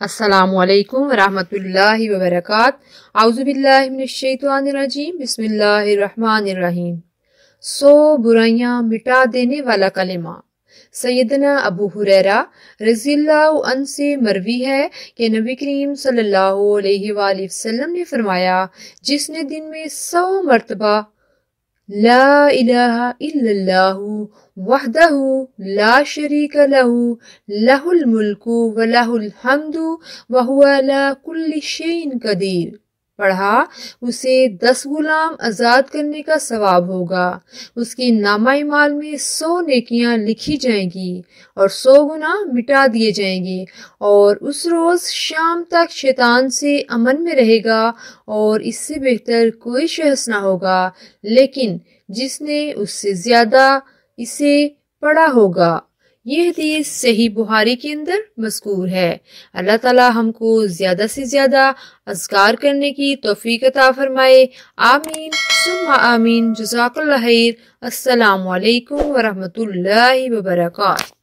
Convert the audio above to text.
अस्सलामु अलैकुम वरहमतुल्लाहि वबरकातुहू औज़ु बिल्लाहि मिनश्शैतानिर्रजीम बिस्मिल्लाहिर्रहमानिर्रहीम। 100 बुराइयां मिटा देने वाला कलिमा। सैयदना अबू हुरैरा रज़ियल्लाहु अन्हु से मरवी है कि नबी करीम सल्लल्लाहु अलैहि वसल्लम ने फरमाया, जिसने दिन में 100 मर्तबा ला इलाहा इल्लल्लाहु वहदहु ला शरीक लहु लहुल मुल्कु व लहुल हम्दु व हुवा अला कुल्लि शैइन कदीर पढ़ा, उसे 10 गुलाम आजाद करने का सवाब होगा। उसकी नामाए माल में 100 नेकियां लिखी जाएंगी और 100 गुनाह मिटा दिए जाएंगे, और उस रोज शाम तक शैतान से अमन में रहेगा और इससे बेहतर कोई शख्स ना होगा लेकिन जिसने उससे ज्यादा इसे पढ़ा होगा। ये हदीस सही बुखारी के अंदर मज़कूर है। अल्लाह ताला हमको ज्यादा से ज्यादा अज़कार करने की तौफीक अता फरमाए। आमीन सुम्मा आमीन। जज़ाकल्लाह खैर। अस्सलामु अलैकुम वरहमतुल्लाहि वबरकातुहू।